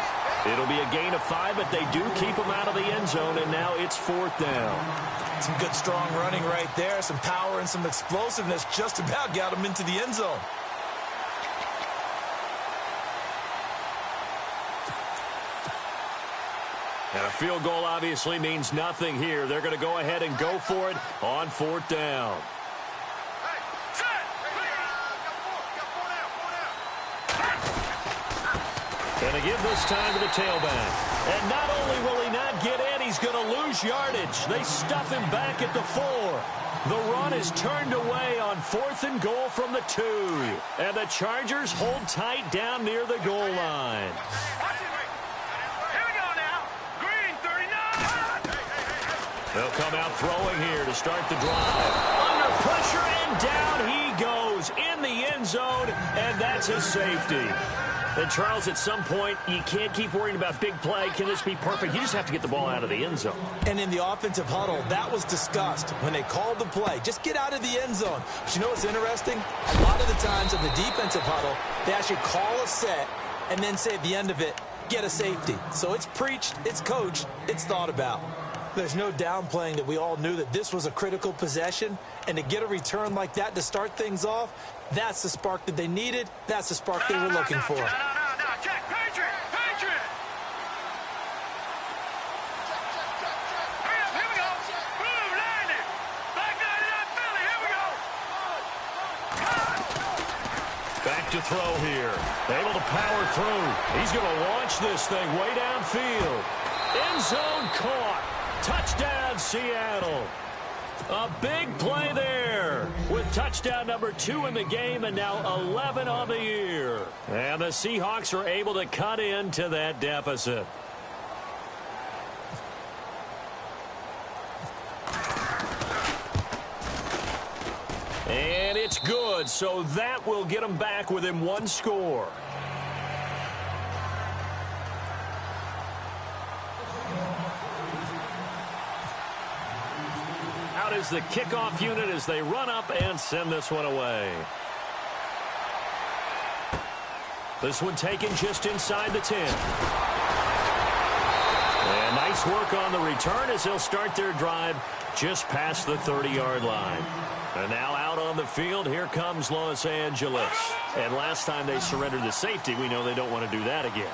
C: It'll be a gain of 5, but they do keep him out of the end zone, and now it's 4th down.
D: Some good, strong running right there. Some power and some explosiveness just about got him into the end zone.
C: And a field goal obviously means nothing here. They're going to go ahead and go for it on 4th down. And they give this time to the tailback. And not only will he not get in, he's going to lose yardage. They stuff him back at the 4. The run is turned away on 4th and goal from the 2. And the Chargers hold tight down near the goal line.
E: Here we go now. Green, 39.
C: They'll come out throwing here to start the drive. Under pressure, and down he goes in the end zone, and that's a safety. And, Charles, at some point, you can't keep worrying about big play. Can this be perfect? You just have to get the ball out of the end zone.
D: And in the offensive huddle, that was discussed when they called the play. Just get out of the end zone. But you know what's interesting? A lot of the times in the defensive huddle, they actually call a set and then say at the end of it, get a safety. So it's preached, it's coached, it's thought about. There's no downplaying that we all knew that this was a critical possession, and to get a return like that to start things off, that's the spark that they needed. That's the spark they were looking for.
E: No. Check. Patriot. Hurry up. Here we go. Boom. Landed. Back 99 Philly. Here we go.
C: Back to throw here. Able to power through. He's going to launch this thing way downfield. End zone caught. Touchdown, Seattle. A big play there with touchdown number 2 in the game and now 11 on the year. And the Seahawks are able to cut into that deficit. And it's good, so that will get them back within 1 score. Out is the kickoff unit as they run up and send this one away. This one taken just inside the 10. And nice work on the return as they'll start their drive just past the 30-yard line. And now out on the field, here comes Los Angeles. And last time they surrendered the safety, we know they don't want to do that again.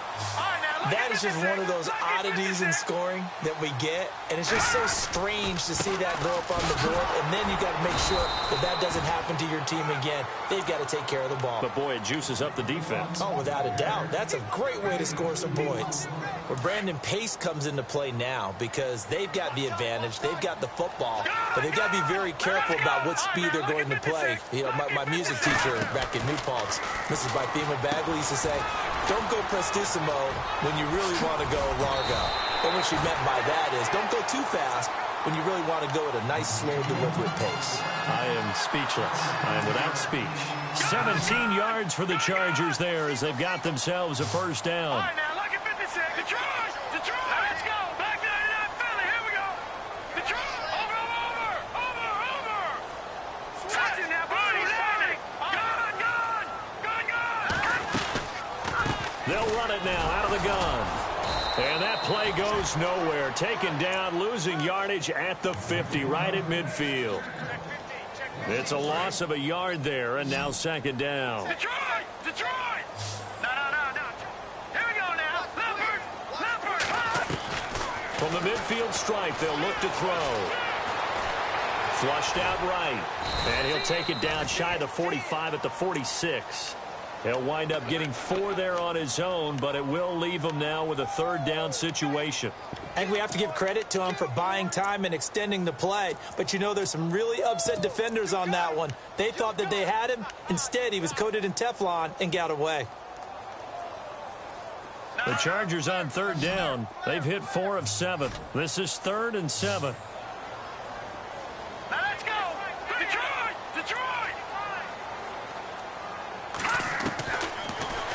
D: That is just one of those oddities in scoring that we get, and it's just so strange to see that go up on the board, and then you got to make sure that that doesn't happen to your team again. They've got to take care of the ball.
C: But, boy, it juices up the defense.
D: Oh, without a doubt. That's a great way to score some points. Where Brandon Pace comes into play now because they've got the advantage. They've got the football, but they've got to be very careful about what speed they're going to play. You know, my music teacher back in New Paltz, Mrs. Bythema Bagley, used to say, don't go prestissimo when you really want to go largo. And what she meant by that is don't go too fast when you really want to go at a nice, slow, deliberate pace.
C: I am speechless. I am without speech. 17 yards for the Chargers there as they've got themselves a first down.
E: All right, now, lucky 56. Detroit. Now, let's go. Back 99 Philly. Here we go. Detroit. Over. Touching now. Boom. Landing. Gone.
C: They'll run it now out of the gun. And that play goes nowhere. Taken down, losing yardage at the 50, right at midfield. It's a loss of a yard there, and now second down.
E: Detroit. No. Here we go now. Leopard.
C: From the midfield stripe, they'll look to throw. Flushed out right. And he'll take it down shy of the 45 at the 46. He'll wind up getting 4 there on his own, but it will leave him now with a third down situation.
D: I think we have to give credit to him for buying time and extending the play. But, you know, there's some really upset defenders on that one. They thought that they had him. Instead, he was coated in Teflon and got away.
C: The Chargers on third down. They've hit 4 of 7. This is 3rd and 7.
E: Now let's go. Detroit.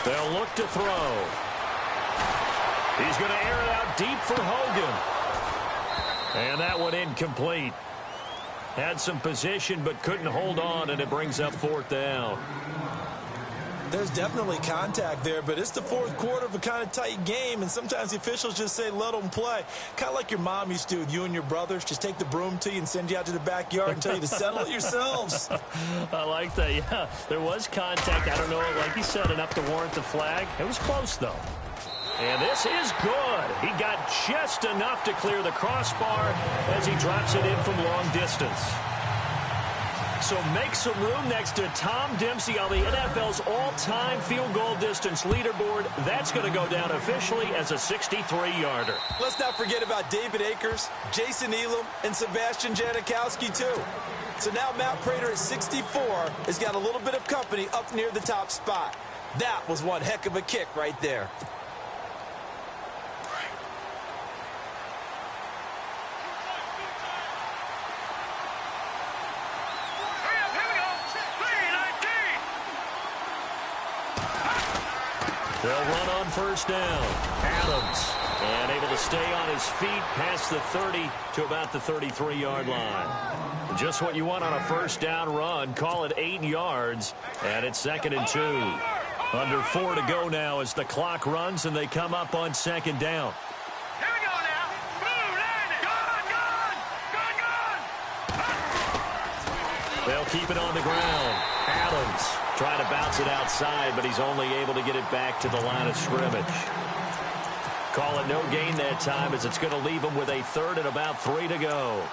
C: They'll look to throw. He's going to air it out deep for Hogan. And that one incomplete. Had some position but couldn't hold on, and it brings up 4th down.
D: There's definitely contact there, but it's the 4th quarter of a kind of tight game, and sometimes the officials just say, let them play. Kind of like your mom used to with you and your brothers. Just take the broom to you and send you out to the backyard and tell you to settle it yourselves.
C: I like that, yeah. There was contact. I don't know, like you said, enough to warrant the flag. It was close, though. And this is good. He got just enough to clear the crossbar as he drops it in from long distance. So make some room next to Tom Dempsey on the NFL's all-time field goal distance leaderboard. That's going to go down officially as a 63-yarder.
D: Let's not forget about David Akers, Jason Elam, and Sebastian Janikowski, too. So now Matt Prater at 64 has got a little bit of company up near the top spot. That was one heck of a kick right there.
C: They'll run on first down. Adams, and able to stay on his feet past the 30 to about the 33-yard line. Just what you want on a first down run. Call it 8 yards, and it's 2nd and 2. Under 4 to go now as the clock runs, and they come up on 2nd down.
E: Here we go now. Boom, landed. Gone.
C: They'll keep it on the ground. Adams trying to bounce it outside, but he's only able to get it back to the line of scrimmage. Call it no gain that time as it's going to leave him with a 3rd and about 3 to go.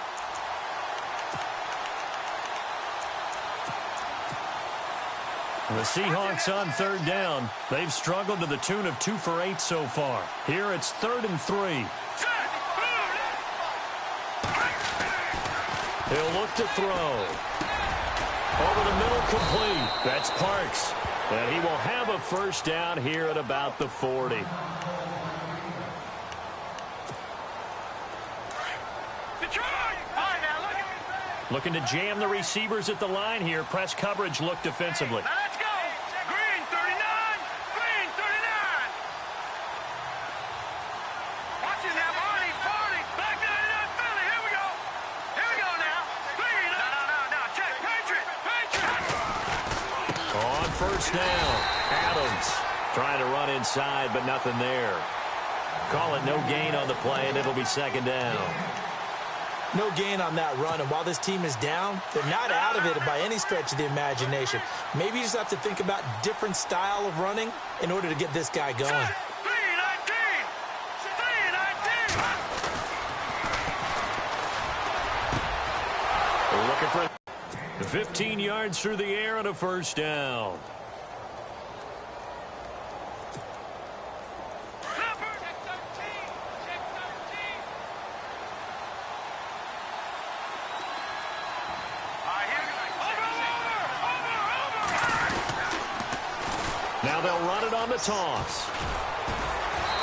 C: The Seahawks on 3rd down. They've struggled to the tune of 2 for 8 so far. Here it's 3rd and 3. He'll look to throw. Over the middle, complete. That's Parks. And he will have a first down here at about the 40. Looking to jam the receivers at the line here. Press coverage look defensively.
E: Now let's go. Green 39. Green 39. Watching that Barney. Back 99 Philly. Here we go. Here we go now. Green. No. Check. Patriot.
C: On first down. Adams trying to run inside, but nothing there. Call it no gain on the play, and it'll be 2nd down.
D: No gain on that run, and while this team is down, they're not out of it by any stretch of the imagination. Maybe you just have to think about different style of running in order to get this guy going.
E: 319.
C: Looking for 15 yards through the air and a first down. Now they'll run it on the toss.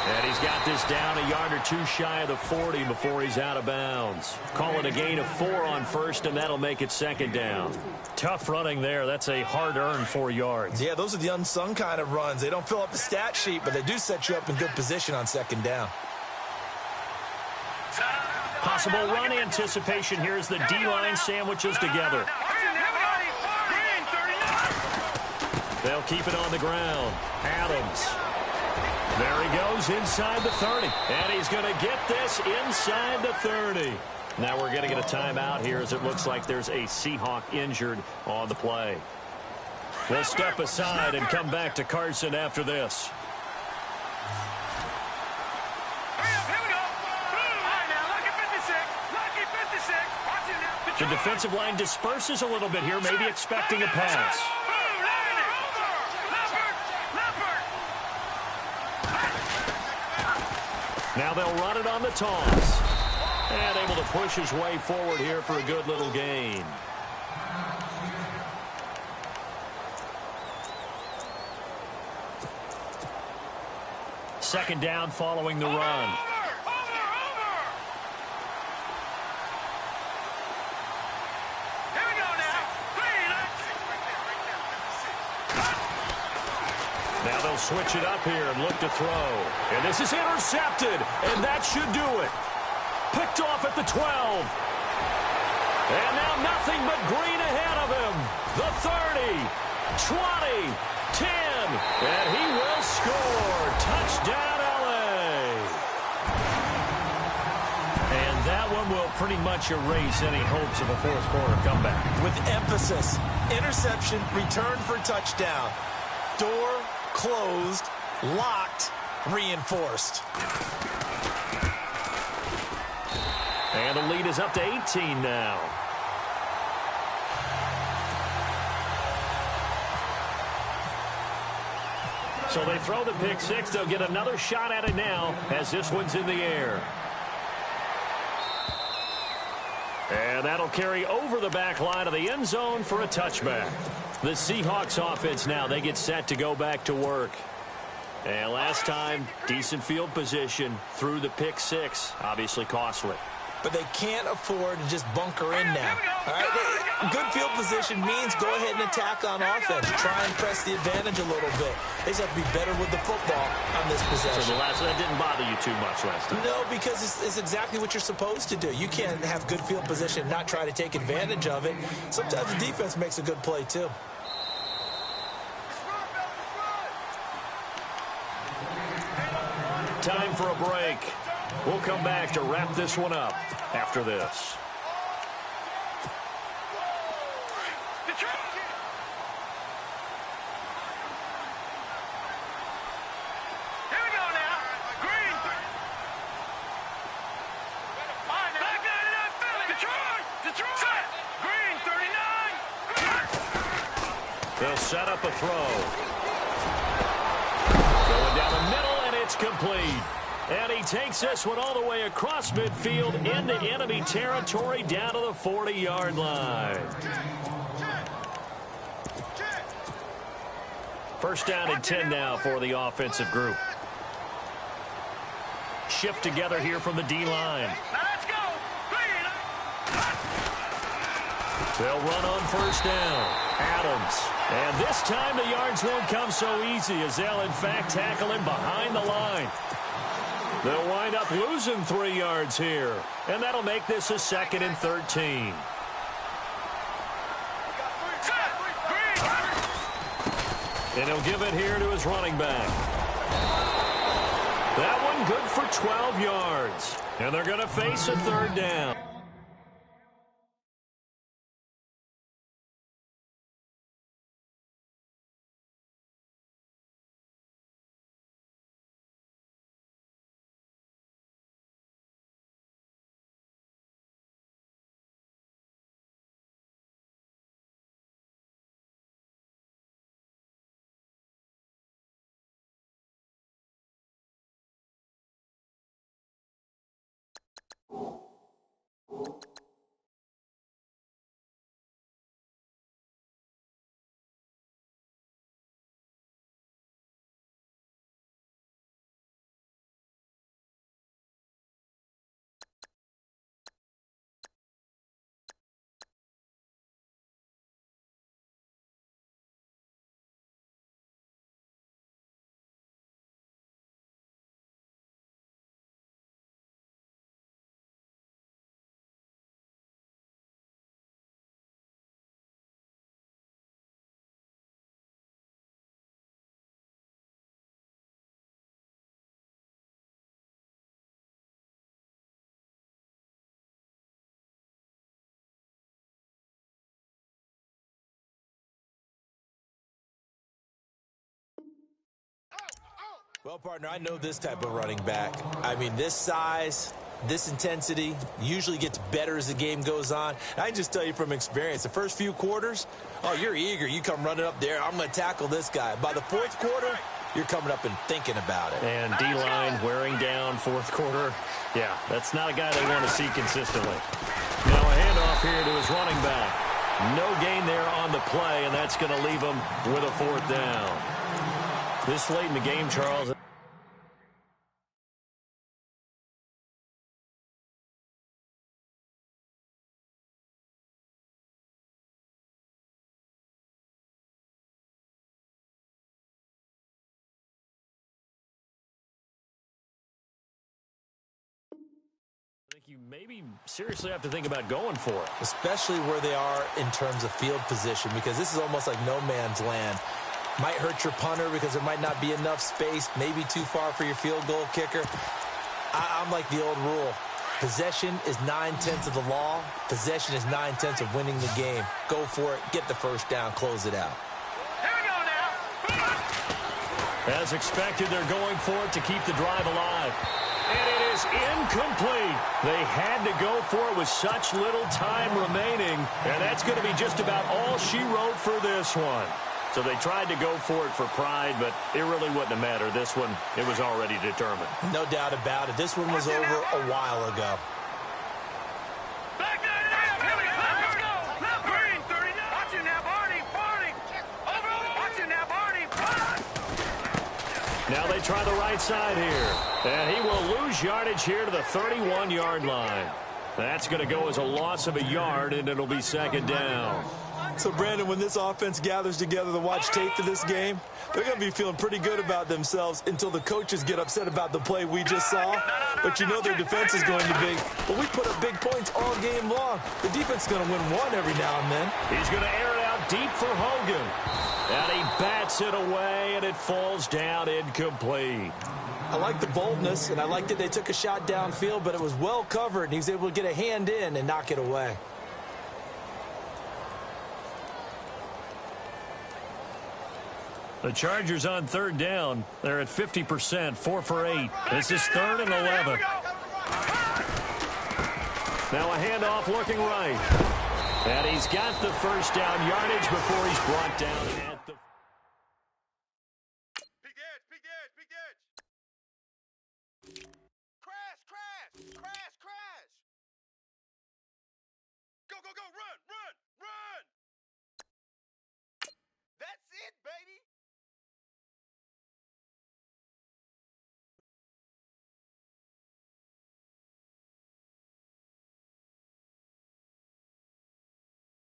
C: And he's got this down a yard or 2 shy of the 40 before he's out of bounds. Call it a gain of 4 on first, and that'll make it 2nd down. Tough running there. That's a hard-earned 4 yards.
D: Yeah, those are the unsung kind of runs. They don't fill up the stat sheet, but they do set you up in good position on 2nd down.
C: Possible run anticipation here as the D-line sandwiches together. They'll keep it on the ground. Adams. There he goes inside the 30. And he's going to get this inside the 30. Now we're going to get a timeout here as it looks like there's a Seahawk injured on the play. We'll step aside and come back to Carson after this. The defensive line disperses a little bit here, maybe expecting a pass. Now they'll run it on the toss. And able to push his way forward here for a good little gain. Second down following the run. Now they'll switch it up here and look to throw. And this is intercepted, and that should do it. Picked off at the 12. And now nothing but green ahead of him. The 30, 20, 10, and he will score. Touchdown, L.A. And that one will pretty much erase any hopes of a fourth quarter comeback.
D: With emphasis, interception, return for touchdown. Door closed, locked, reinforced.
C: And the lead is up to 18 now. So they throw the pick six. They'll get another shot at it now as this one's in the air. And that'll carry over the back line of the end zone for a touchback. The Seahawks offense now, they get set to go back to work. And last time, decent field position through the pick six. Obviously costly.
D: But they can't afford to just bunker in now. All right? Good field position means go ahead and attack on offense. Try and press the advantage a little bit. They just have to be better with the football on this possession.
C: So that didn't bother you too much last time?
D: No, because it's exactly what you're supposed to do. You can't have good field position and not try to take advantage of it. Sometimes the defense makes a good play, too.
C: Time for a break. We'll come back to wrap this one up after this.
E: Here we go now. Green. Back there in Philly. Detroit. Set. Green, 39.
C: They'll set up a throw. Going down the middle, and it's complete. And he takes this one all the way across midfield into enemy territory down to the 40-yard line. First down and 10 now for the offensive group. Shift together here from the D-line.
E: Now let's go. Green.
C: They'll run on first down. Adams. And this time the yards won't come so easy as they'll in fact tackle him behind the line. They'll wind up losing 3 yards here. And that'll make this a 2nd and 13. And he'll give it here to his running back. That one good for 12 yards. And they're going to face a 3rd down.
D: Well, partner, I know this type of running back. I mean, this size, this intensity usually gets better as the game goes on. I can just tell you from experience, the first few quarters, oh, you're eager. You come running up there, I'm going to tackle this guy. By the 4th quarter, you're coming up and thinking about it.
C: And D-line wearing down 4th quarter. Yeah, that's not a guy they want to see consistently. Now a handoff here to his running back. No gain there on the play, and that's going to leave him with a 4th down. This late in the game, Charles. You maybe seriously have to think about going for it.
D: Especially where they are in terms of field position, because this is almost like no man's land. Might hurt your punter because there might not be enough space, maybe too far for your field goal kicker. I'm like the old rule. Possession is 9/10 of the law. Possession is 9/10 of winning the game. Go for it, get the first down, close it out.
E: Here we go now.
C: As expected, they're going for it to keep the drive alive. And it is incomplete. They had to go for it with such little time remaining. And that's going to be just about all she wrote for this one. So they tried to go for it for pride, but it really wouldn't have mattered. This one, it was already determined.
D: No doubt about it. This one was over a while ago.
E: Back there,
C: Now they try the right side here. And he will lose yardage here to the 31-yard line. That's going to go as a loss of a yard, and it'll be second down.
D: So, Brandon, when this offense gathers together to watch tape to this game, they're going to be feeling pretty good about themselves until the coaches get upset about the play we just saw. But you know their defense is going to be. But we put up big points all game long. The defense is going to win one every now and then.
C: He's going to air it out deep for Hogan. And he bats it away, and it falls down incomplete.
D: I like the boldness, and I like that they took a shot downfield, but it was well covered, and he was able to get a hand in and knock it away.
C: The Chargers on third down. They're at 50%, 4 for 8. This is 3rd and 11. Now a handoff looking right. And he's got the first down yardage before he's brought down.